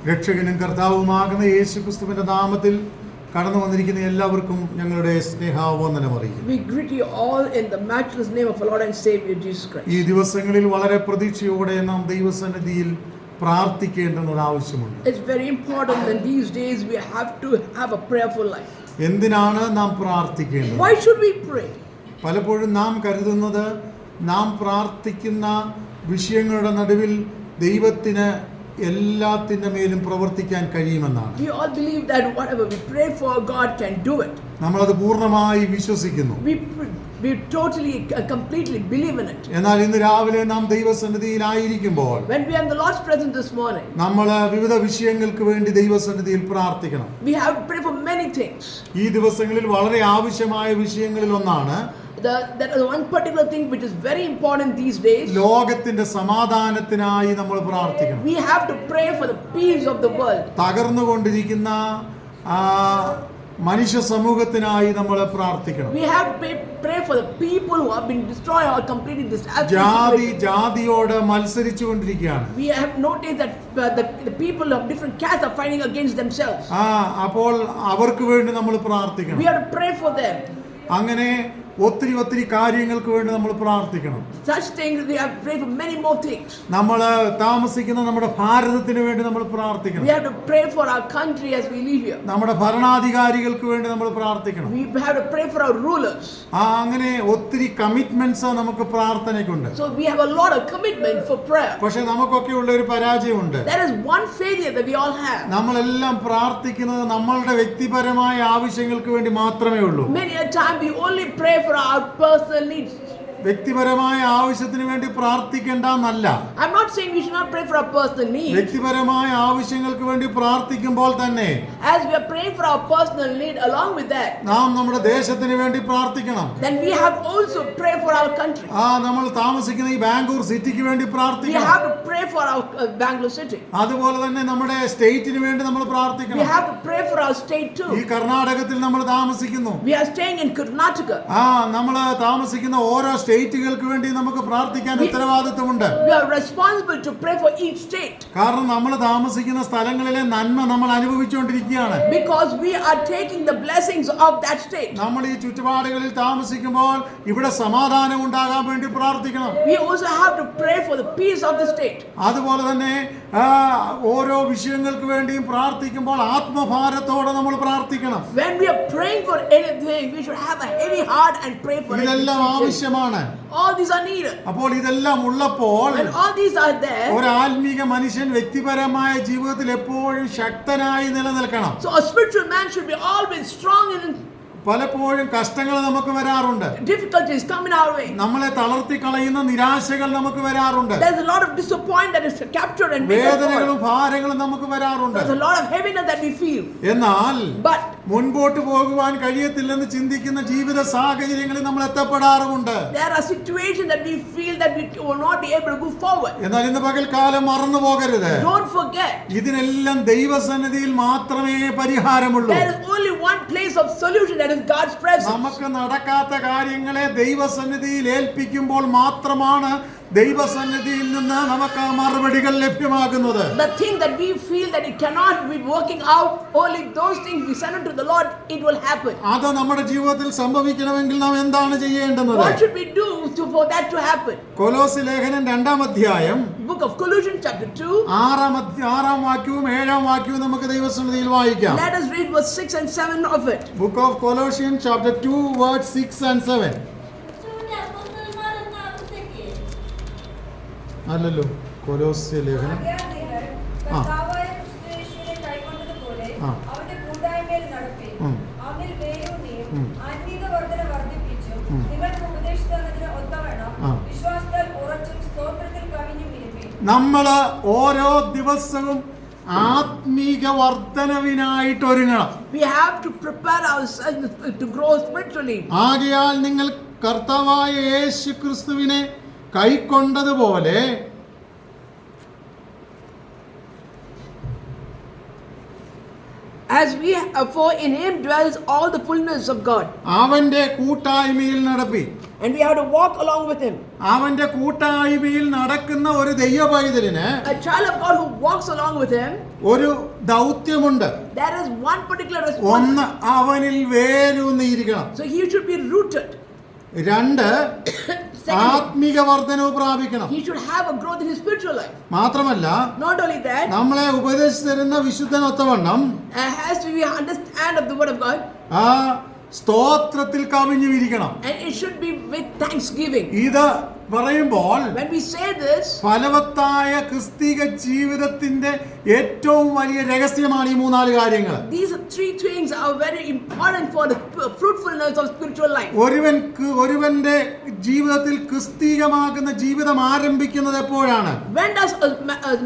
രക്ഷകനും കർത്താവുമാകുന്ന യേശുക്രിസ്തുവിന്റെ നാമത്തിൽ കടന്നു വന്നിരിക്കുന്ന എല്ലാവർക്കും ഞങ്ങളുടെ സ്നേഹാവന്ദനം അറിയിക്കുന്നു. We greet you all in the matchless name of our Lord and Savior Jesus Christ. ഈ ദിവസങ്ങളിൽ വളരെ പ്രതീക്ഷയോടെ നാം ദൈവസന്നിധിയിൽ പ്രാർത്ഥിക്കേണ്ടത് ആവശ്യമുണ്ട്. It's very important that these days we have to have a prayerful life. എന്തിനാണ് നാം പ്രാർത്ഥിക്കേണ്ടത്? Why should we pray? പലപ്പോഴും നാം കരുതുന്നത് നാം പ്രാർത്ഥിക്കുന്ന വിഷയങ്ങളുടെ നടുവിൽ ദൈവത്തിന് എല്ലാത്തിന്റെ മേലും പ്രവർത്തിക്കാൻ കഴിയുമെന്നാണ്. We all believe that whatever we pray for, God can do it. നമ്മളത് പൂർണ്ണമായി വിശ്വസിക്കുന്നു. We totally, completely believe in it. എന്നാൽ ഇന്ന് രാവിലെ നാം ദൈവസന്നിധിയിലായിരിക്കുമ്പോൾ When we are in the Lord's presence this morning, നമ്മൾ വിവിധ വിഷയങ്ങൾക്ക് വേണ്ടി ദൈവസന്നിധിയിൽ പ്രാർത്ഥിക്കണം. we have to pray for many things. ഈ ദിവസങ്ങളിൽ വളരെ ആവശ്യമായ വിഷയങ്ങളിൽ ഒന്നാണ് That is one particular thing which is very important these days. ലോകത്തിന്റെ സമാധാനത്തിനായി നമ്മൾ പ്രാർത്ഥിക്കണം. We have to pray for the peace of the world. തകർന്നുകൊണ്ടിരിക്കുന്ന മനുഷ്യ സമൂഹത്തിനായി നമ്മൾ പ്രാർത്ഥിക്കണം. We have to pray for the people who have been destroyed or completely disastrous. ജാതിയോട് മത്സരിച്ചുകൊണ്ടിരിക്കുകയാണ്. We have noticed that the people of different castes are fighting against themselves. അപ്പോൾ അവർക്ക് വേണ്ടി നമ്മൾ പ്രാർത്ഥിക്കണം. We have to pray for them. അങ്ങനെ ഒത്തിരി കാര്യങ്ങൾക്ക് വേണ്ടി നമ്മൾ പ്രാർത്ഥിക്കണം. Such things we have to pray for many more things. നമ്മൾ താമസിക്കുന്ന നമ്മുടെ ഭാരതത്തിന് വേണ്ടി നമ്മൾ പ്രാർത്ഥിക്കണം. We have to pray for our country as we live here. നമ്മുടെ ഭരണാധികാരികൾക്ക് വേണ്ടി നമ്മൾ പ്രാർത്ഥിക്കണം. We have to pray for our rulers. അങ്ങനെ ഒത്തിരി കമ്മിറ്റ്മെന്റ്സ് നമുക്ക് പ്രാർത്ഥനയ്ക്കുണ്ട്. So we have a lot of commitment for prayer. പക്ഷേ നമുക്കൊക്കെ ഉള്ള ഒരു പരാജയമുണ്ട്. There is one failure that we all have. നമ്മളെല്ലാം പ്രാർത്ഥിക്കുന്നത് നമ്മളുടെ വ്യക്തിപരമായ ആവശ്യങ്ങൾക്ക് വേണ്ടി മാത്രമേ ഉള്ളൂ. Many a time we only pray for our personal needs. വ്യക്തിപരമായ ആവശ്യത്തിന് വേണ്ടി പ്രാർത്ഥിക്കേണ്ടെന്നല്ല. I'm not saying we should not pray for our personal needs. വ്യക്തിപരമായ ആവശ്യങ്ങൾക്ക് വേണ്ടി പ്രാർത്ഥിക്കുമ്പോൾ തന്നെ as we are praying for our personal need, along with that നാം നമ്മുടെ ദേശത്തിന് വേണ്ടി പ്രാർത്ഥിക്കണം. then we have also pray for our country. നമ്മൾ താമസിക്കുന്ന ഈ ബാംഗ്ലൂർ സിറ്റിക്ക് വേണ്ടി We പ്രാർത്ഥിക്കണം. have to pray for our Bangalore city. അതുപോലെ തന്നെ നമ്മുടെ സ്റ്റേറ്റിന് വേണ്ടി നമ്മൾ We പ്രാർത്ഥിക്കണം. have to pray for our state too. ഈ കർണാടകത്തിൽ നമ്മൾ താമസിക്കുന്നു. We are staying in Karnataka. നമ്മൾ താമസിക്കുന്ന ഓരോ സ്റ്റേറ്റുകൾക്ക് വേണ്ടി നമുക്ക് പ്രാർത്ഥിക്കാൻ ഉത്തരവാദിത്വമുണ്ട്. We are responsible to pray for each state. കാരണം നമ്മൾ താമസിക്കുന്ന സ്ഥലങ്ങളിലെ നന്മ നമ്മൾ അനുഭവിച്ചുകൊണ്ടിരിക്കുകയാണ്. Because we are taking the blessings of that state. നമ്മൾ ഈ ചുറ്റുപാടുകളിൽ താമസിക്കുമ്പോൾ ഇവിടെ സമാധാനം ഉണ്ടാകാൻ വേണ്ടി പ്രാർത്ഥിക്കണം. We also have to pray for the peace of the state. അതുപോലെ തന്നെ ഓരോ വിഷയങ്ങൾക്ക് വേണ്ടിയും പ്രാർത്ഥിക്കുമ്പോൾ ആത്മഭാരത്തോടെ നമ്മൾ പ്രാർത്ഥിക്കണം. When we are praying for anything, we should have a heavy heart and pray for it. ഇതെല്ലാം ആവശ്യമാണ്. All these are needed. അപ്പോൾ ഇതെല്ലാം ഉള്ളപ്പോൾ when all these are there, ഒരു ആത്മീക മനുഷ്യൻ വ്യക്തിപരമായ ജീവിതത്തിൽ എപ്പോഴും ശക്തനായി നിലനിൽക്കണം. so a spiritual man should be always strong in. പലപ്പോഴും കഷ്ടങ്ങൾ നമുക്ക് വരാറുണ്ട്. difficulties come in our way. നമ്മളെ തളർത്തി കളയുന്ന നിരാശകൾ നമുക്ക് വരാറുണ്ട്. There's a lot of disappointment that is captured and വേദനകളും ഭാരങ്ങളും നമുക്ക് വരാറുണ്ട്. there's a lot of heaviness that we feel. എന്നാൽ but മുൻപോട്ട് പോകുവാൻ കഴിയത്തില്ലെന്ന് ചിന്തിക്കുന്ന ജീവിത സാഹചര്യങ്ങളിൽ നമ്മൾ എത്തപ്പെടാറുമുണ്ട്. there are situations that we feel that we will not be able to go forward. എന്നാൽ ഇന്ന് പകൽക്കാലം മറന്നു പോകരുത്. don't forget, ഇതിനെല്ലാം ദൈവസന്നിധിയിൽ മാത്രമേ പരിഹാരമുള്ളൂ. there is only one place of solution, that is God's presence. നമുക്ക് നടക്കാത്ത കാര്യങ്ങളെ ദൈവസന്നിധിയിൽ ഏൽപ്പിക്കുമ്പോൾ മാത്രമാണ് ദൈവസന്നിധിയിൽ നിന്ന് നമുക്ക് മറുപടികൾ ലഭ്യമാകുന്നത്. the thing that we feel that it cannot be working out, only those things we send unto the Lord, it will happen. അത് നമ്മുടെ ജീവിതത്തിൽ സംഭവിക്കണമെങ്കിൽ നാം എന്താണ് ചെയ്യേണ്ടത്? what should we do for that to happen? കൊലോസ്യ ലേഖനം 2-ാം അധ്യായം book of Colossians chapter 2 6-ാം വാക്യവും 7-ാം വാക്യവും നമുക്ക് ദൈവസന്നിധിയിൽ വായിക്കാം. let us read verse 6 and 7 of it. book of Colossians chapter 2 verse 6 and 7. അല്ലല്ലോ കൊലോസ്യ ലേഖനം നമ്മൾ ഓരോ ദിവസവും ആത്മീക വർധനവിനായിട്ട് ഒരുങ്ങണം. we have to prepare ourselves to grow spiritually. ആകയാൽ നിങ്ങൾ കർത്താവായ യേശുക്രിസ്തുവിനെ കൈക്കൊണ്ടതുപോലെ as for in him dwells all the fullness of God. അവന്റെ കൂട്ടായ്മയിൽ നടപ്പി. and we have to walk along with him. അവന്റെ കൂട്ടായ്മയിൽ നടക്കുന്ന ഒരു ദൈവ പൈതലിന് A child of God who walks along with him, ഒരു ദൗത്യമുണ്ട്. there is one particular ഒന്ന്, responsibility. അവനിൽ വേരൂന്നിയിരിക്കണം. So he should be rooted. രണ്ട്, Secondly, ആത്മീക വർധനവ് പ്രാപിക്കണം. he should have a growth in his spiritual life. മാത്രമല്ല, Not only that, നമ്മളെ ഉപദേശിച്ചു തരുന്ന വിശുദ്ധനൊത്തവണ്ണം as we understand of the word of God, ആ സ്തോത്രത്തിൽ കവിഞ്ഞു ഇരിക്കണം. and it should be with thanksgiving. ഇത് പറയുമ്പോൾ When we say this, ഫലവത്തായ ക്രിസ്തീയ ജീവിതത്തിന്റെ ഏറ്റവും വലിയ രഹസ്യമാണ് ഈ മൂന്നാല് കാര്യങ്ങൾ. these three things are very important for the fruitfulness of spiritual life. ഒരുവന്റെ ജീവിതത്തിൽ ക്രിസ്തീയമാകുന്ന ജീവിതം ആരംഭിക്കുന്നത് എപ്പോഴാണ്? When does a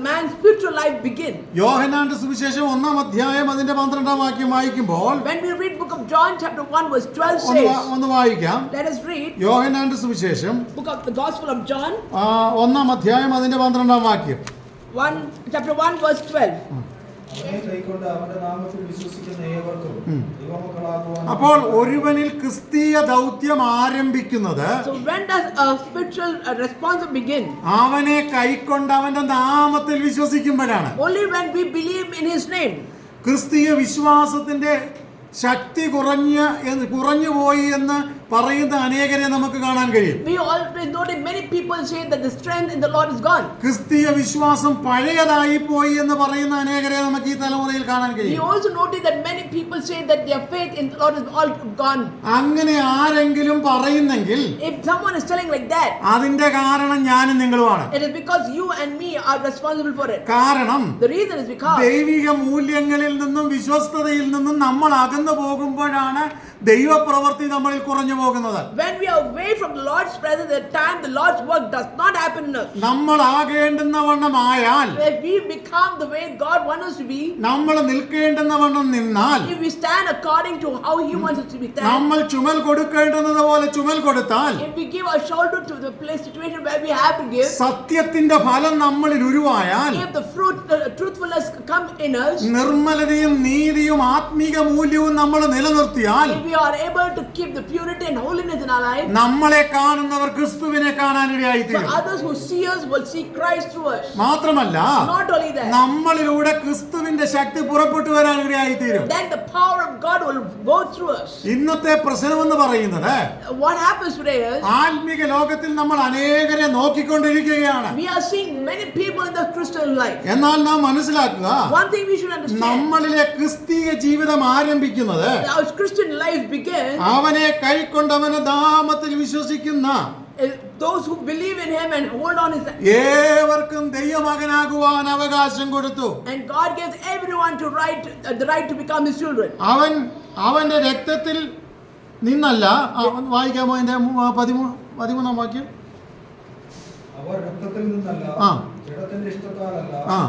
man's spiritual life begin? യോഹന്നാന്റെ സുവിശേഷം 1-ാം അധ്യായം അതിന്റെ 12-ാം വാക്യം വായിക്കുമ്പോൾ, When we read book of John chapter 1 verse 12 says, ഒന്ന് വായിക്കാം. let us read യോഹന്നാന്റെ സുവിശേഷം book of the Gospel of John 1-ാം അധ്യായം അതിന്റെ 12-ാം വാക്യം. chapter 1 verse 12. അവനെ കൈക്കൊണ്ട് അവന്റെ നാമത്തിൽ വിശ്വസിക്കുന്ന ഏവർക്കും ദൈവമക്കളാകുവാൻ. അപ്പോൾ ഒരുവനിൽ ക്രിസ്തീയ ദൗത്യം ആരംഭിക്കുന്നത് So when does a spiritual response begin? അവനെ കൈക്കൊണ്ട് അവന്റെ നാമത്തിൽ വിശ്വസിക്കുമ്പോഴാണ്. Only when we believe in his name. ക്രിസ്തീയ വിശ്വാസത്തിന്റെ ശക്തി കുറഞ്ഞു പോയി എന്ന് പറയുന്ന അനേകരെ നമുക്ക് കാണാൻ കഴിയും. We always notice many people say that the strength in the Lord is gone. ക്രിസ്തീയ വിശ്വാസം പഴയതായി പോയി എന്ന് പറയുന്ന അനേകരെ നമുക്ക് ഈ തലമുറയിൽ കാണാൻ We കഴിയും. also notice that many people say that their faith in the Lord is all gone. അങ്ങനെ ആരെങ്കിലും പറയുന്നെങ്കിൽ If someone is telling like that, അതിന്റെ കാരണം ഞാനും നിങ്ങളുമാണ്. it is because you and me are responsible for it. കാരണം The reason is because ദൈവിക മൂല്യങ്ങളിൽ നിന്നും വിശ്വസ്തതയിൽ നിന്നും നമ്മൾ അകന്നു പോകുമ്പോഴാണ് ദൈവപ്രവൃത്തി നമ്മളിൽ കുറഞ്ഞു പോകുന്നത്. when we are away from the Lord's presence, at the time the Lord's work does not happen in us. നമ്മൾ ആകേണ്ടുന്ന വണ്ണമായാൽ, If we become the way God wants us to be, നമ്മൾ നിൽക്കേണ്ടുന്ന വണ്ണം നിന്നാൽ, if we stand according to how He wants us to be stand, നമ്മൾ ചുമൽ കൊടുക്കേണ്ടുന്നത് പോലെ ചുമൽ കൊടുത്താൽ, if we give our shoulder to the place situation where we have to give, സത്യത്തിന്റെ ഫലം നമ്മളിൽ ഉരുവായാൽ, if the fruit, the truthfulness come in us, നിർമ്മലതയും നീതിയും ആത്മീക മൂല്യവും നമ്മൾ നിലനിർത്തിയാൽ, if we are able to keep the purity and holiness in our life, നമ്മളെ കാണുന്നവർ ക്രിസ്തുവിനെ കാണാനിടയായിത്തീരും. so others who see us will see Christ through us. മാത്രമല്ല, Not only that, നമ്മളിലൂടെ ക്രിസ്തുവിന്റെ ശക്തി പുറപ്പെട്ടു വരാനിടയായിത്തീരും. then the power of God will go through us. ഇന്നത്തെ പ്രശ്നമെന്ന് പറയുന്നത്, What happens today is ആത്മീക ലോകത്തിൽ നമ്മൾ അനേകരെ നോക്കിക്കൊണ്ടിരിക്കുകയാണ്. we are seeing many people in the Christian life. എന്നാൽ നാം മനസ്സിലാക്കുക, One thing we should understand, നമ്മളിലെ ക്രിസ്തീയ ജീവിതം ആരംഭിക്കുന്നത് our Christian life begins അവനെ കൈക്കൊണ്ട് അവന്റെ നാമത്തിൽ വിശ്വസിക്കുന്ന those who believe in Him and hold on His. ഏവർക്കും ദൈവമകനാകുവാൻ അവകാശം കൊടുത്തു. And God gives everyone the right to become His children. അവന്റെ രക്തത്തിൽ നിന്നല്ല. വായിക്കാമോ അതിന്റെ 13-ാം വാക്യം? അവർ രക്തത്തിൽ നിന്നല്ല, ആ. ജഡത്തിന്റെ ഇഷ്ടത്താലല്ല, ആ.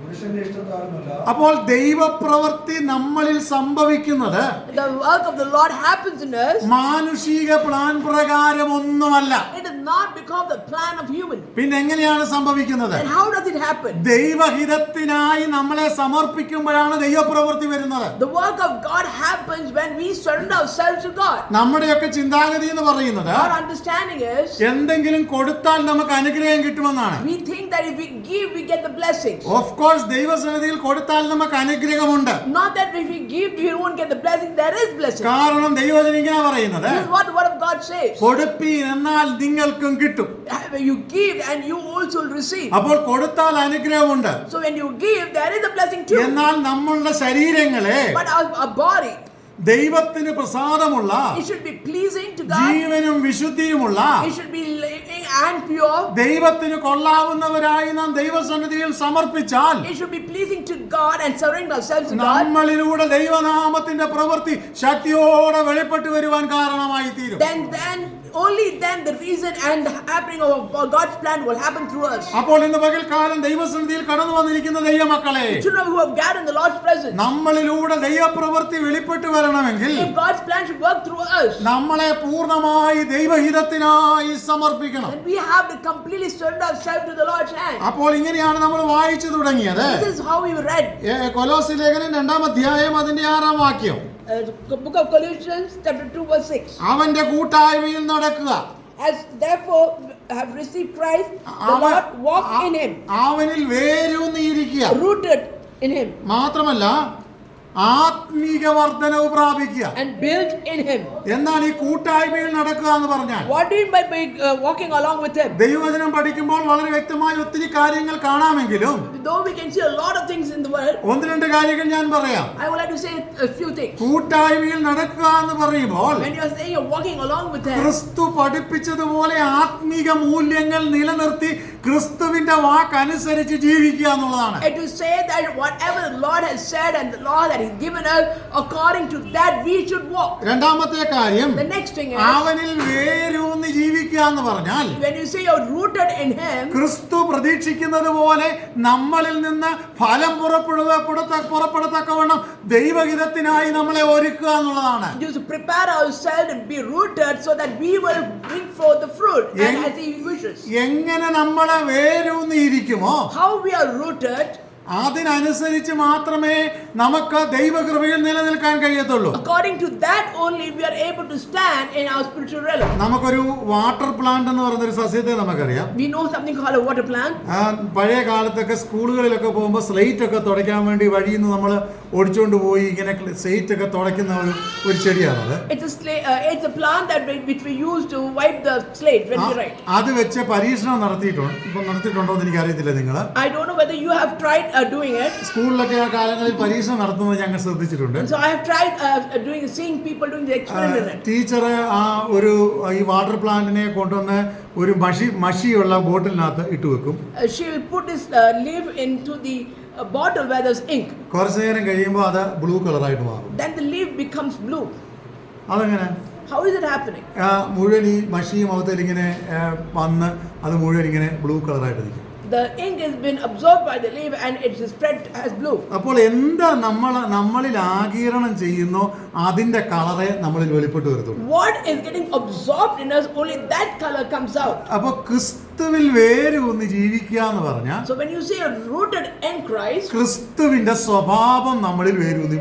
പുരുഷന്റെ ഇഷ്ടത്താലുമല്ല. അപ്പോൾ ദൈവപ്രവൃത്തി നമ്മളിൽ സംഭവിക്കുന്നത് The work of the Lord happens in us. മാനുഷിക പ്ലാൻ പ്രകാരം ഒന്നുമല്ല. It is not because of the plan of human. പിന്നെ എങ്ങനെയാണ് സംഭവിക്കുന്നത്? And how does it happen? ദൈവഹിതത്തിനായി നമ്മളെ സമർപ്പിക്കുമ്പോഴാണ് ദൈവപ്രവൃത്തി വരുന്നത്. The work of God happens when we surrender ourselves to God. നമ്മുടെയൊക്കെ ചിന്താഗതി എന്ന് പറയുന്നത് Our understanding is എന്തെങ്കിലും കൊടുത്താൽ നമുക്ക് അനുഗ്രഹം കിട്ടുമെന്നാണ്. we think that if we give, we get the blessings. Of course ദൈവസന്നിധിയിൽ കൊടുത്താൽ നമുക്ക് അനുഗ്രഹമുണ്ട്. Not that if we give, we won't get the blessing. There is blessing. കാരണം ദൈവവചനം ഇങ്ങനെ പറയുന്നത്, This is what the word of God says. കൊടുപ്പീൻ എന്നാൽ നിങ്ങൾക്കും കിട്ടും. You give and you also will receive. അപ്പോൾ കൊടുത്താൽ അനുഗ്രഹമുണ്ട്. So when you give, there is a blessing too. എന്നാൽ നമ്മളുടെ ശരീരങ്ങളെ But our body, ദൈവത്തിന് പ്രസാദമുള്ള it should be pleasing to God. ജീവനും വിശുദ്ധിയുമുള്ള It should be living and pure. ദൈവത്തിന് കൊള്ളാവുന്നവരായി നാം ദൈവസന്നിധിയിൽ സമർപ്പിച്ചാൽ, It should be pleasing to God and surrender ourselves to God. നമ്മളിലൂടെ ദൈവനാമത്തിന്റെ പ്രവൃത്തി ശക്തിയോടെ വെളിപ്പെട്ടു വരുവാൻ കാരണമായി തീരും. Only then the reason and the happening of God's plan will happen through us. അപ്പോൾ ഇന്ന് പകൽക്കാലം ദൈവസന്നിധിയിൽ കടന്നു വന്നിരിക്കുന്ന ദൈവമക്കളെ, Children who have gathered in the Lord's presence, നമ്മളിലൂടെ ദൈവപ്രവൃത്തി വെളിപ്പെട്ടു വരണമെങ്കിൽ if God's plan should work through us, നമ്മളെ പൂർണ്ണമായി ദൈവഹിതത്തിനായി സമർപ്പിക്കണം. then we have to completely surrender ourselves to the Lord's hand. അപ്പോൾ ഇങ്ങനെയാണ് നമ്മൾ വായിച്ചു തുടങ്ങിയത്. This is how we read കൊലോസ്യ ലേഖനം 2-ാം അധ്യായം അതിന്റെ 6-ാം വാക്യം. the book of Colossians chapter 2 verse 6. അവന്റെ കൂട്ടായ്മയിൽ നടക്കുക. As therefore have received Christ, the Lord walk in him, അവനിൽ വേരൂന്നിയിരിക്കുക, rooted in him, മാത്രമല്ല ആത്മീക വർധനവ് പ്രാപിക്കുക. and built in him. എന്നാൽ ഈ കൂട്ടായ്മയിൽ നടക്കുക എന്ന് പറഞ്ഞാൽ What do you mean by walking along with him? ദൈവവചനം പഠിക്കുമ്പോൾ വളരെ വ്യക്തമായ ഒത്തിരി കാര്യങ്ങൾ കാണാമെങ്കിലും Though we can see a lot of things in the world, ഒന്ന് രണ്ട് കാര്യങ്ങൾ ഞാൻ പറയാം. I would like to say a few things. കൂട്ടായ്മയിൽ നടക്കുക എന്ന് പറയുമ്പോൾ When you are saying you're walking along with him, ക്രിസ്തു പഠിപ്പിച്ചതുപോലെ ആത്മീക മൂല്യങ്ങൾ നിലനിർത്തി ക്രിസ്തുവിന്റെ വാക്കനുസരിച്ച് ജീവിക്കുക എന്നുള്ളതാണ്. and to say that whatever the Lord has said and the law that He's given us, according to that we should walk. രണ്ടാമത്തെ കാര്യം, The next thing is, അവനിൽ വേരൂന്നി ജീവിക്കുക എന്ന് പറഞ്ഞാൽ when you say you're rooted in Him, ക്രിസ്തു പ്രതീക്ഷിക്കുന്നത് പോലെ നമ്മളിൽ നിന്ന് ഫലം പുറപ്പെടത്തക്കവണ്ണം ദൈവഹിതത്തിനായി നമ്മളെ ഒരുക്കുക എന്നുള്ളതാണ്. just prepare ourselves and be rooted so that we will bring forth the fruit and as He wishes. എങ്ങനെ നമ്മളെ വേരൂന്നിയിരിക്കുമോ How we are rooted, അതിനനുസരിച്ച് മാത്രമേ നമുക്ക് ദൈവകൃപയിൽ നിലനിൽക്കാൻ കഴിയത്തുള്ളൂ. according to that only we are able to stand in our spiritual realm. നമുക്കൊരു water plant എന്ന് പറയുന്നൊരു സസ്യത്തെ നമുക്കറിയാം. We know something called a water plant. പഴയ കാലത്തൊക്കെ സ്കൂളുകളിലൊക്കെ പോകുമ്പോൾ സ്ലേറ്റ് ഒക്കെ തുടയ്ക്കാൻ വേണ്ടി വഴിയിൽ നിന്ന് നമ്മൾ ഓടിച്ചുകൊണ്ട് പോയി ഇങ്ങനെ സ്ലേറ്റ് ഒക്കെ തുടയ്ക്കുന്ന ഒരു ചെടിയാണത്. It's a plant which we use to wipe the slate when we write. അത് വെച്ച് പരീക്ഷണം നടത്തിയിട്ടുണ്ടോ എന്ന് എനിക്കറിയത്തില്ല. നിങ്ങൾ I don't know whether you have tried doing it. സ്കൂളിലൊക്കെ ആ കാലങ്ങളിൽ പരീക്ഷണം നടത്തുന്നത് ഞങ്ങൾ ശ്രദ്ധിച്ചിട്ടുണ്ട്. So I have tried seeing people doing the experiment. Teacher ഈ വാട്ടർ പ്ലാന്റിനെ കൊണ്ടുവന്ന് ഒരു മഷിയുള്ള ബോട്ടിലിനകത്ത് ഇട്ട് വെക്കും. She will put this leaf into the bottle where there's ink. കുറച്ചു നേരം കഴിയുമ്പോൾ അത് ബ്ലൂ കളറായിട്ട് മാറും. Then the leaf becomes blue. അതെങ്ങനെ? How is it happening? മുഴുവൻ ഈ മഷിയും അവത്തിൽ ഇങ്ങനെ വന്ന് അത് മുഴുവൻ ഇങ്ങനെ ബ്ലൂ കളറായിട്ട് നിൽക്കും. The ink has been absorbed by the leaf and it is spread as blue. അപ്പോൾ എന്താ നമ്മളിൽ ആഗിരണം ചെയ്യുന്നോ അതിന്റെ കളറേ നമ്മളിൽ വെളിപ്പെട്ട് വരത്തുള്ളൂ. What is getting absorbed in us, only that color comes out. അപ്പോൾ ക്രിസ്തുവിൽ വേരൂന്നി ജീവിക്കുക എന്ന് പറഞ്ഞാൽ, So when you say you're rooted in Christ, ക്രിസ്തുവിന്റെ സ്വഭാവം നമ്മളിൽ വേരൂന്നി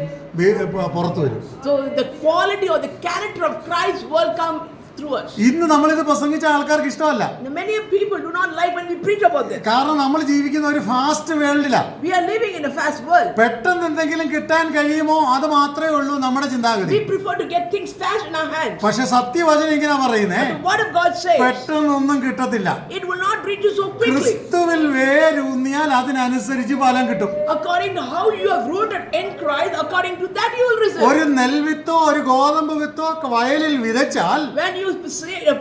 പുറത്തു വരും. so the quality or the character of Christ will come through us. ഇന്ന് നമ്മളിത് പ്രസംഗിച്ച ആൾക്കാർക്ക് ഇഷ്ടമല്ല. Many people do not like when we preach about this. കാരണം നമ്മൾ ജീവിക്കുന്ന ഒരു fast വേൾഡിലാണ്. We are living in a fast world. പെട്ടെന്ന് എന്തെങ്കിലും കിട്ടാൻ കഴിയുമോ അത് മാത്രമേ ഉള്ളൂ നമ്മുടെ ചിന്താഗതി. We prefer to get things fast in our hands. പക്ഷെ സത്യവചനം ഇങ്ങനെ പറയുന്നേ, But the word of God says, പെട്ടെന്നൊന്നും കിട്ടത്തില്ല. it will not reach you so quickly. ക്രിസ്തുവിൽ വേരൂന്നിയാൽ അതിനനുസരിച്ച് ഫലം കിട്ടും. According to how you have rooted in Christ, according to that you will receive. ഒരു നെൽവിത്തോ ഒരു ഗോതമ്പ് വിത്തോ വയലിൽ വിതച്ചാൽ, When you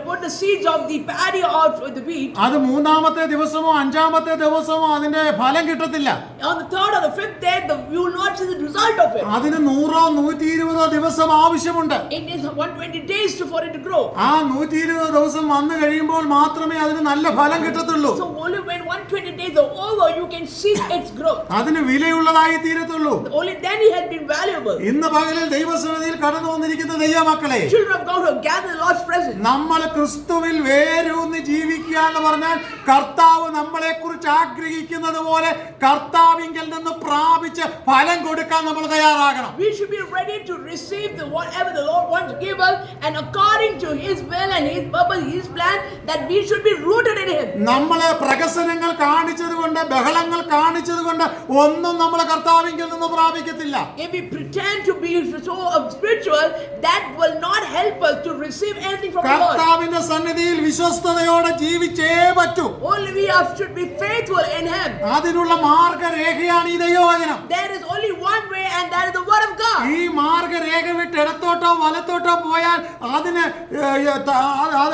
put the seeds of the paddy out for the wheat, അത് മൂന്നാമത്തെ ദിവസമോ അഞ്ചാമത്തെ ദിവസമോ അതിന്റെ ഫലം കിട്ടത്തില്ല. on the third or the fifth day, you will not see the result of it. അതിന് 100 120 ദിവസം ആവശ്യമുണ്ട്. It is 120 days for it to grow. ആ 120 ദിവസം വന്നു കഴിയുമ്പോൾ മാത്രമേ അതിന് നല്ല ഫലം കിട്ടത്തുള്ളൂ. So only when 120 days are over, you can see its growth. അതിന് വിലയുള്ളതായി തീരത്തുള്ളൂ. Only then it has been valuable. ഇന്ന് പകലിൽ ദൈവസന്നിധിയിൽ കടന്നു വന്നിരിക്കുന്ന ദൈവമക്കളെ, Children of God who have gathered the Lord's presence, നമ്മൾ ക്രിസ്തുവിൽ വേരൂന്നി ജീവിക്കുക എന്ന് പറഞ്ഞാൽ കർത്താവ് നമ്മളെ കുറിച്ച് ആഗ്രഹിക്കുന്നത് പോലെ കർത്താവിങ്കിൽ നിന്ന് പ്രാപിച്ച് ഫലം കൊടുക്കാൻ നമ്മൾ തയ്യാറാകണം. we should be ready to receive whatever the Lord wants to give us, and according to His will and His purpose, His plan, that we should be rooted in Him. നമ്മളെ പ്രകസനങ്ങൾ കാണിച്ചതുകൊണ്ട്, ബഹളങ്ങൾ കാണിച്ചതുകൊണ്ട് ഒന്നും നമ്മളെ കർത്താവിങ്കിൽ നിന്ന് പ്രാപിക്കത്തില്ല. If we pretend to be so spiritual, that will not help us to receive anything from the Lord. കർത്താവിന്റെ സന്നിധിയിൽ വിശ്വസ്തയോടെ ജീവിച്ചേ പറ്റൂ. Only we should be faithful in Him. അതിനുള്ള മാർഗരേഖയാണ് ഈ ദൈവവചനം. There is only one way, and that is the word of God. ഈ മാർഗരേഖ വിട്ട് ഇടത്തോട്ടോ വലത്തോട്ടോ പോയാൽ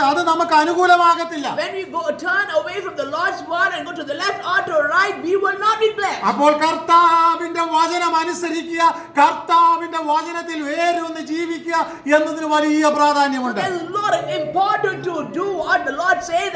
അത് നമുക്ക് അനുകൂലമാകത്തില്ല. When we turn away from the Lord's word and go to the left or to the right, we will not be blessed. അപ്പോൾ കർത്താവിന്റെ വചനം അനുസരിക്കുക, കർത്താവിന്റെ വചനത്തിൽ വേരൂന്നി ജീവിക്കുക എന്നതിന് വലിയ പ്രാധാന്യമുണ്ട്. It is a lot important to do what the Lord says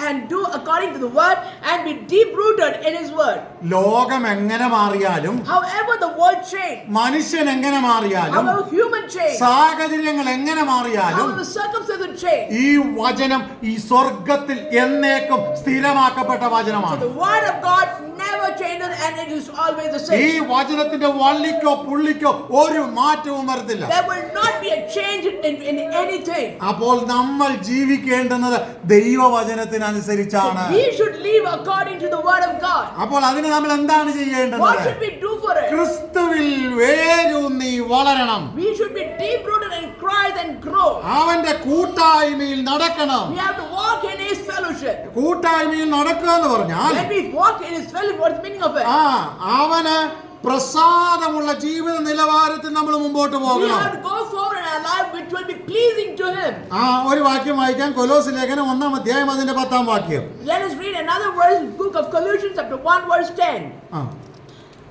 and do according to the word and be deep rooted in His word. ലോകം എങ്ങനെ മാറിയാലും, However the world change, മനുഷ്യൻ എങ്ങനെ മാറിയാലും, however human change, സാഹചര്യങ്ങൾ എങ്ങനെ മാറിയാലും, however circumstances change, ഈ വചനം ഈ സ്വർഗത്തിൽ എന്നേക്കും സ്ഥിരമാക്കപ്പെട്ട so വചനമാണ്. the word of God never changes and it is always the ഈ same. വചനത്തിന്റെ വള്ളിക്കോ പുള്ളിക്കോ ഒരു മാറ്റവും വരത്തില്ല. There will not be a change in anything. അപ്പോൾ നമ്മൾ ജീവിക്കേണ്ടുന്നത് ദൈവവചനത്തിനനുസരിച്ചാണ്. We should live according to the word of God. അപ്പോൾ അതിന് നമ്മൾ എന്താണ് ചെയ്യേണ്ടത്? What should we do for it? ക്രിസ്തുവിൽ വേരൂന്നി വളരണം. We should be deep rooted in Christ and grow. അവന്റെ കൂട്ടായ്മയിൽ നടക്കണം. We have to walk in His fellowship. കൂട്ടായ്മയിൽ നടക്കുക എന്ന് പറഞ്ഞാൽ When we walk in His fellowship, what's the meaning of it? അവന് പ്രസാദമുള്ള ജീവിത നിലവാരത്തിൽ നമ്മൾ മുമ്പോട്ട് We പോകണം. have to go forward in our life which will be pleasing to Him. ഒരു വാക്യം വായിക്കാം. കൊലോസ് ലേഖനം 1-ാം അധ്യായം അതിന്റെ 10-ാം വാക്യം. Let us read another verse, book of Colossians chapter 1 verse 10. ആ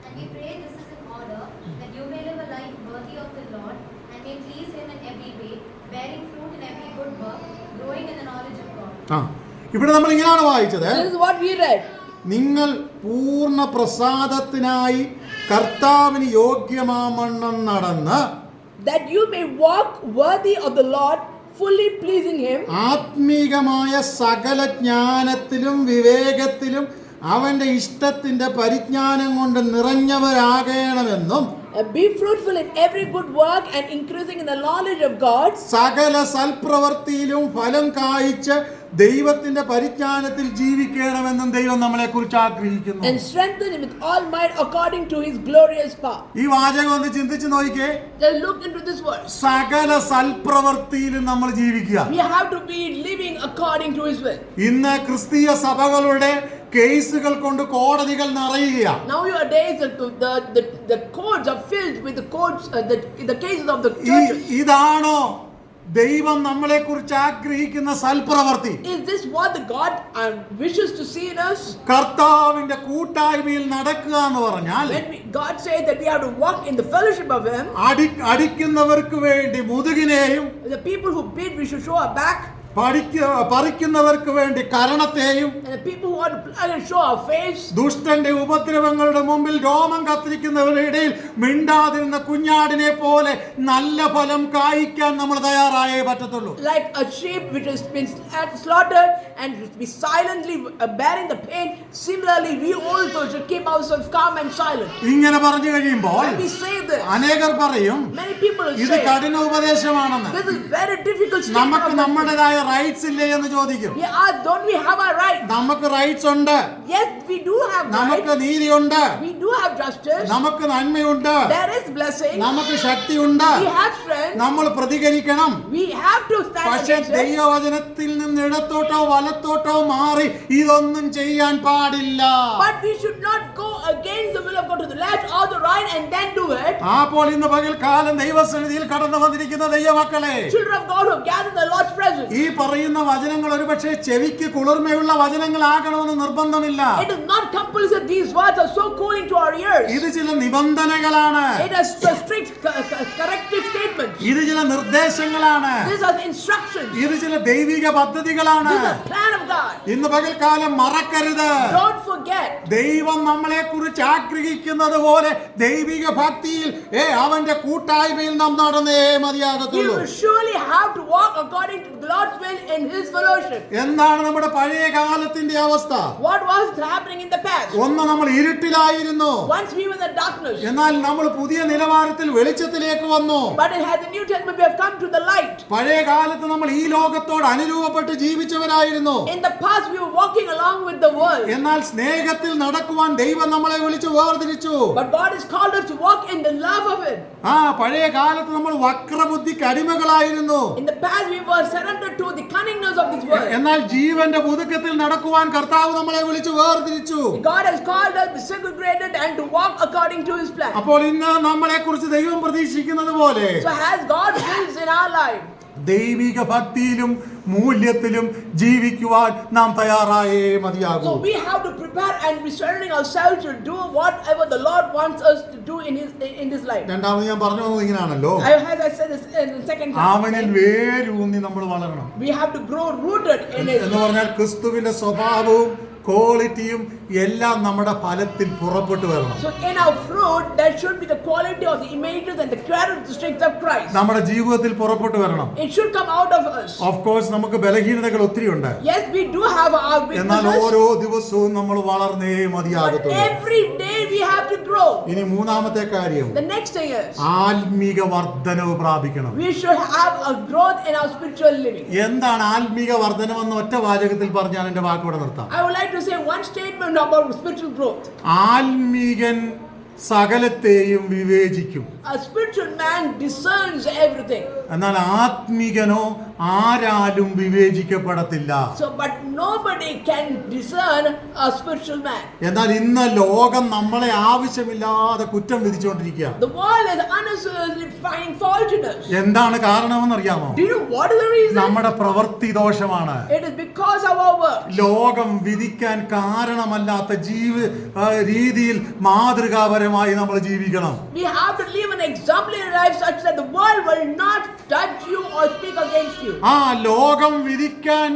And we pray this is in order that you may live a life worthy of the Lord and may please Him in every way, bearing fruit in every good work, growing in the knowledge of God. ഇവിടെ നമ്മൾ ഇങ്ങനെയാണ് വായിച്ചത്. This is what we read. നിങ്ങൾ പൂർണ്ണ പ്രസാദത്തിനായി കർത്താവിന് യോഗ്യമാമണ്ണം നടന്ന് That you may walk worthy of the Lord, fully pleasing Him. ആത്മീകമായ സകല ജ്ഞാനത്തിലും വിവേകത്തിലും അവന്റെ ഇഷ്ടത്തിന്റെ പരിജ്ഞാനം കൊണ്ട് നിറഞ്ഞവരാകണമെന്നും Be fruitful in every good work and increasing in the knowledge of God. സകല സൽപ്രവൃത്തിയിലും ഫലം കായ്ച്ച് ദൈവത്തിന്റെ പരിജ്ഞാനത്തിൽ ജീവിക്കണമെന്നും ദൈവം നമ്മളെ കുറിച്ച് ആഗ്രഹിക്കുന്നു. And strengthen with all might according to His glorious power. ഈ വാചകം ഒന്ന് ചിന്തിച്ചു നോക്കിക്കേ. Just look into this verse. സകല സൽപ്രവൃത്തിയിലും നമ്മൾ ജീവിക്കുക. We have to be living according to His will. ഇന്ന് ക്രിസ്തീയ സഭകളുടെ കേസുകൾ കൊണ്ട് കോടതികൾ നിറയുകയാണ്. Nowadays, the courts are filled with the cases of the churches. ഇതാണോ ദൈവം നമ്മളെ കുറിച്ച് ആഗ്രഹിക്കുന്ന സൽപ്രവൃത്തി? Is this what the God wishes to see in us? കർത്താവിന്റെ കൂട്ടായ്മയിൽ നടക്കുക എന്ന് പറഞ്ഞാൽ When God says that we have to walk in the fellowship of Him, അടിക്കുന്നവർക്ക് വേണ്ടി മുതുകിനെയും the people who beat, we should show our back. പറിക്കുന്നവർക്ക് വേണ്ടി കരണത്തെയും And the people who want to plug and show our face. ദുഷ്ടന്റെ ഉപദ്രവങ്ങളുടെ മുമ്പിൽ രോമം കത്തിരിക്കുന്നവരുടെ ഇടയിൽ മിണ്ടാതിരുന്ന കുഞ്ഞാടിനെ പോലെ നല്ല ഫലം കായ്ക്കാൻ നമ്മൾ തയ്യാറായേ പറ്റത്തുള്ളൂ. Like a sheep which has been slaughtered and be silently bearing the pain, similarly we also should keep ourselves calm and silent. ഇങ്ങനെ പറഞ്ഞു കഴിയുമ്പോൾ When we say this, അനേകർ പറയും many people will ഇത് say കഠിന ഉപദേശമാണെന്ന്. this is very difficult statement. നമുക്ക് നമ്മുടേതായ rights ഇല്ലേ എന്ന് ചോദിക്കും. We ask, don't we have our right? നമുക്ക് റൈറ്റ്സ് ഉണ്ട്. Yes, we do have നമുക്ക് rights. നീതിയുണ്ട്. We do have justice. നമുക്ക് നന്മയുണ്ട്. There is blessing. നമുക്ക് ശക്തിയുണ്ട്. We have strength. നമ്മൾ പ്രതികരിക്കണം. We have to stand പക്ഷേ against it. ദൈവവചനത്തിൽ നിന്ന് ഇടത്തോട്ടോ വലത്തോട്ടോ മാറി ഇതൊന്നും ചെയ്യാൻ പാടില്ല. But we should not go against the will of God to the left or the right and then do it. അപ്പോൾ ഇന്ന് പകൽക്കാലം ദൈവസന്നിധിയിൽ കടന്നു വന്നിരിക്കുന്ന ദൈവമക്കളെ, Children of God who have gathered in the Lord's presence. ഈ പറയുന്ന വചനങ്ങൾ ഒരുപക്ഷെ ചെവിക്ക് കുളിർമയുള്ള വചനങ്ങളാകണമെന്ന് നിർബന്ധമില്ല. It is not compulsory. These words are so cooling to our ears. ഇത് ചില നിബന്ധനകളാണ്. It is a strict corrective statement. ഇത് ചില നിർദ്ദേശങ്ങളാണ്. These are instructions. ഇത് ചില ദൈവിക പദ്ധതികളാണ്. This is the plan of God. ഇന്ന് പകൽക്കാലം മറക്കരുത്. Don't forget. ദൈവം നമ്മളെ കുറിച്ച് ആഗ്രഹിക്കുന്നത് പോലെ ദൈവിക ഭക്തിയിൽ അവന്റെ കൂട്ടായ്മയിൽ നാം നടന്നേ We മതിയാകത്തുള്ളൂ. will surely have to walk according to God's will in His fellowship. എന്താണ് നമ്മുടെ പഴയ കാലത്തിന്റെ അവസ്ഥ? What was happening in the past? ഒന്ന് നമ്മൾ ഇരുട്ടിലായിരുന്നു. Once we were in the darkness. എന്നാൽ നമ്മൾ പുതിയ നിലവാരത്തിൽ വെളിച്ചത്തിലേക്ക് വന്നു. But in the New Testament we have come to the light. പഴയ കാലത്ത് നമ്മൾ ഈ ലോകത്തോട് അനുരൂപപ്പെട്ട് ജീവിച്ചവരായിരുന്നു. In the past we were walking along with the world. എന്നാൽ സ്നേഹത്തിൽ നടക്കുവാൻ ദൈവം നമ്മളെ വിളിച്ചു വേർതിരിച്ചു. But God has called us to walk in the love of it. പഴയ കാലത്ത് നമ്മൾ വക്രബുദ്ധിക്ക് അടിമകളായിരുന്നു. In the past we were surrendered to the cunningness of this world. എന്നാൽ ജീവന്റെ പുതുക്കത്തിൽ നടക്കുവാൻ കർത്താവ് നമ്മളെ വിളിച്ചു വേർതിരിച്ചു. God has called us to be segregated and to walk according to His plan. അപ്പോൾ ഇന്ന് നമ്മളെ കുറിച്ച് ദൈവം പ്രതീക്ഷിക്കുന്നത് പോലെ So as God wills in our life, ദൈവിക ഭക്തിയിലും മൂല്യത്തിലും ജീവിക്കുവാൻ നാം തയ്യാറായേ മതിയാകൂ. so we have to prepare and be surrendering ourselves to do whatever the Lord wants us to do in this life. രണ്ടാമത് ഞാൻ പറഞ്ഞു വന്നത് ഇങ്ങനെയാണല്ലോ. As I said this in the second അവനിൽ time, വേരൂന്നി നമ്മൾ വളരണം. we have to grow rooted in it. എന്ന് പറഞ്ഞാൽ ക്രിസ്തുവിന്റെ സ്വഭാവവും ക്വാളിറ്റിയും എല്ലാം നമ്മുടെ ഫലത്തിൽ പുറപ്പെട്ടു വരണം. So in our fruit, there should be the quality of the images and the characteristics of Christ. നമ്മുടെ ജീവിതത്തിൽ പുറപ്പെട്ടു വരണം. It should come out of us. Of course നമുക്ക് ബലഹീനതകൾ ഒത്തിരി ഉണ്ട്. Yes, we do have our എന്നാൽ weaknesses. ഓരോ ദിവസവും നമ്മൾ വളർന്നേ But മതിയാകത്തുള്ളൂ. every day we have to grow. ഇനി മൂന്നാമത്തെ കാര്യം, The next thing is, ആത്മീക വർധനവ് പ്രാപിക്കണം. we should have a growth in our spiritual living. എന്താണ് ആത്മീക വർധനമെന്ന് ഒറ്റ വാചകത്തിൽ പറഞ്ഞാൽ എന്റെ വാക്കിവിടെ നിർത്താം. I would like to say one statement about spiritual growth. ആത്മീകൻ സകലത്തെയും വിവേചിക്കും, A spiritual man discerns everything. എന്നാൽ ആത്മീകനോ ആരാലും വിവേചിക്കപ്പെടത്തില്ല. So, but nobody can discern a spiritual man. എന്നാൽ ഇന്ന് ലോകം നമ്മളെ ആവശ്യമില്ലാതെ കുറ്റം വിധിച്ചുകൊണ്ടിരിക്കുക. The world is unnecessarily finding fault in us. എന്താണ് കാരണമെന്നറിയാമോ? Do you know what is the reason? നമ്മുടെ പ്രവൃത്തി ദോഷമാണ്. It is because of our work. ലോകം വിധിക്കാൻ കാരണമല്ലാത്ത രീതിയിൽ മാതൃകാപരമായി നമ്മൾ ജീവിക്കണം. We have to live an exemplary life such that the world will not judge you or speak against you. ലോകം വിധിക്കാൻ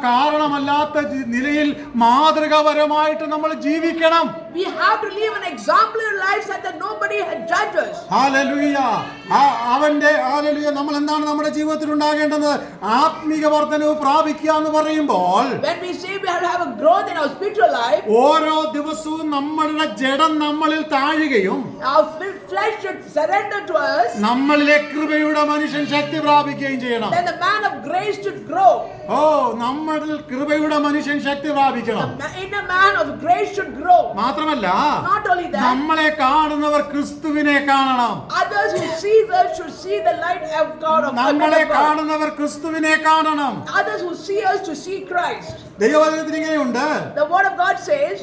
കാരണമല്ലാത്ത നിലയിൽ മാതൃകാപരമായിട്ട് നമ്മൾ ജീവിക്കണം. We have to live an exemplary life such that nobody has judged us. Hallelujah. Hallelujah. നമ്മൾ എന്താണ് നമ്മുടെ ജീവിതത്തിൽ ഉണ്ടാകേണ്ടത്? ആത്മീക വർധനവ് പ്രാപിക്കുക എന്ന് പറയുമ്പോൾ, When we say we have to have a growth in our spiritual life, ഓരോ ദിവസവും നമ്മളുടെ ജഡം നമ്മളിൽ താഴുകയും our flesh should surrender to us. നമ്മളിലെ കൃപയുടെ മനുഷ്യൻ ശക്തി പ്രാപിക്കുകയും ചെയ്യണം. Then the man of grace should grow. നമ്മളിൽ കൃപയുടെ മനുഷ്യൻ ശക്തി പ്രാപിക്കണം. The inner man of grace should grow. മാത്രമല്ല, Not only that, നമ്മളെ കാണുന്നവർ ക്രിസ്തുവിനെ കാണണം. others who see us should see the light of God. നമ്മളെ കാണുന്നവർ ക്രിസ്തുവിനെ കാണണം. Others who see us to see Christ. ദൈവവചനത്തിൽ ഇങ്ങനെയുണ്ട്, The word of God says,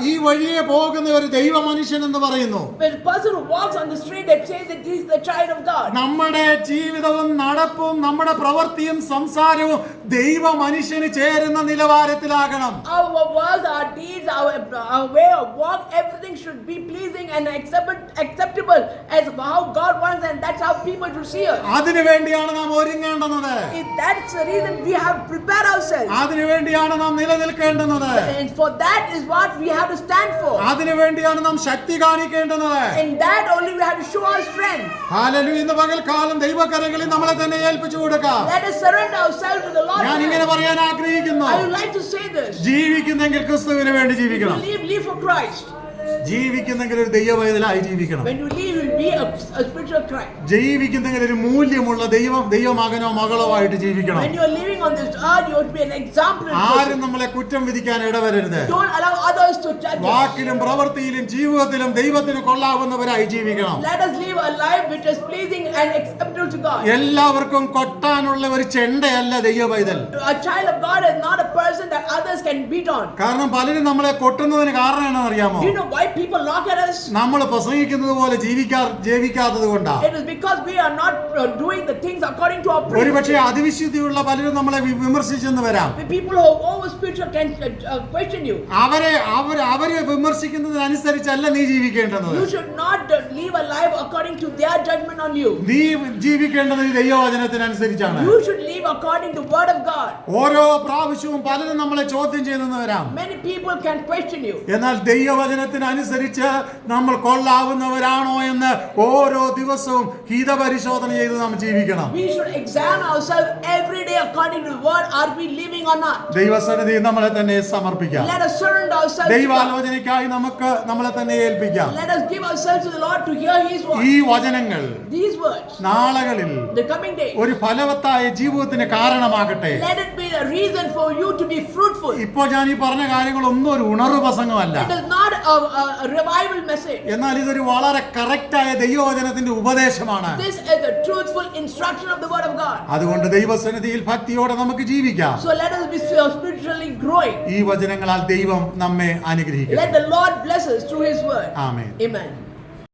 ഈ വഴിയെ പോകുന്ന ഒരു ദൈവ മനുഷ്യൻ എന്ന് പറയുന്നു. when a person who walks on the street, they say that he is the child of God. നമ്മുടെ ജീവിതവും നടപ്പും നമ്മുടെ പ്രവൃത്തിയും സംസാരവും ദൈവ മനുഷ്യന് ചേരുന്ന നിലവാരത്തിലാകണം. Our words, our deeds, our way of walk, everything should be pleasing and acceptable as how God wants, and that's how people should see us. അതിനുവേണ്ടിയാണ് നാം ഒരുങ്ങേണ്ടുന്നത്. That's the reason we have prepared ourselves. അതിനുവേണ്ടിയാണ് നാം നിലനിൽക്കേണ്ടുന്നത്. And for that is what we have to stand for. അതിനുവേണ്ടിയാണ് നാം ശക്തി കാണിക്കേണ്ടുന്നത്. In that only we have to show our strength. Hallelujah. ഇന്ന് പകൽക്കാലം ദൈവകരങ്ങളിൽ നമ്മളെ തന്നെ ഏൽപ്പിച്ചു കൊടുക്കാം. Let us surrender ourselves to the Lord. ഞാൻ ഇങ്ങനെ പറയാൻ ആഗ്രഹിക്കുന്നു, I would like to say this. ജീവിക്കുന്നെങ്കിൽ ക്രിസ്തുവിന് വേണ്ടി If ജീവിക്കണം. you live for Christ. ജീവിക്കുന്നെങ്കിൽ ഒരു ദൈവവൈതലായി ജീവിക്കണം. When you live, you will be a spiritual Christ. ജീവിക്കുന്നെങ്കിൽ ഒരു മൂല്യമുള്ള ദൈവമകനോ മകളോ ആയിട്ട് ജീവിക്കണം. When you are living on this earth, you will be an exemplary ആരും person. നമ്മളെ കുറ്റം വിധിക്കാൻ ഇടവരരുത്. Don't allow others to judge us. വാക്കിലും പ്രവൃത്തിയിലും ജീവിതത്തിലും ദൈവത്തിന് കൊള്ളാവുന്നവരായി ജീവിക്കണം. Let us live a life which is pleasing and acceptable to God. എല്ലാവർക്കും കൊട്ടാനുള്ള ഒരു ചെണ്ടയല്ല ദൈവവൈതൽ. A child of God is not a person that others can beat on. കാരണം പലരും നമ്മളെ കൊട്ടുന്നതിന് കാരണം എന്നാ അറിയാമോ? Do you know why people knock at us? നമ്മൾ പ്രസംഗിക്കുന്നത് പോലെ ജീവിക്കാത്തത് കൊണ്ടാ. It is because we are not doing the things according to our prayer. ഒരുപക്ഷെ അതിവിശുദ്ധിയുള്ള പലരും നമ്മളെ വിമർശിച്ചെന്ന് വരാം. The people who are over spiritual can question you. അവരെ വിമർശിക്കുന്നതിനനുസരിച്ചല്ല നീ ജീവിക്കേണ്ടത്. You should not live a life according to their judgment on you. നീ ജീവിക്കേണ്ടത് ദൈവവചനത്തിനനുസരിച്ചാണ്. You should live according to the word of God. ഓരോ പ്രാവശ്യവും പലരും നമ്മളെ ചോദ്യം ചെയ്തെന്ന് വരാം. Many people can question you. എന്നാൽ ദൈവവചനത്തിനനുസരിച്ച് നമ്മൾ കൊള്ളാവുന്നവരാണോ എന്ന് ഓരോ ദിവസവും ഹിതപരിശോധന ചെയ്ത് നാം ജീവിക്കണം. We should examine ourselves every day according to the word. Are we living or not? ദൈവസന്നിധി നമ്മളെ തന്നെ സമർപ്പിക്കാം. Let us surrender ourselves to God. ദൈവാലോചനയ്ക്കായി നമുക്ക് നമ്മളെ തന്നെ ഏൽപ്പിക്കാം. Let us give ourselves to the Lord to hear His word. ഈ വചനങ്ങൾ These words, നാളുകളിൽ the coming day, ഒരു ഫലവത്തായ ജീവിതത്തിന് കാരണമാകട്ടെ. let it be a reason for you to be fruitful. ഇപ്പോൾ ഞാൻ ഈ പറഞ്ഞ കാര്യങ്ങളൊന്നും ഒരു ഉണർവ് പ്രസംഗമല്ല. It is not a revival message. എന്നാൽ ഇതൊരു വളരെ കറക്റ്റായ ദൈവവചനത്തിന്റെ ഉപദേശമാണ്. This is the truthful instruction of the word of God. അതുകൊണ്ട് ദൈവസന്നിധിയിൽ ഭക്തിയോടെ നമുക്ക് ജീവിക്കാം. So let us be spiritually growing. ഈ വചനങ്ങളാൽ ദൈവം നമ്മെ അനുഗ്രഹിക്കട്ടെ. Let the Lord bless us through His word. Amen. Amen.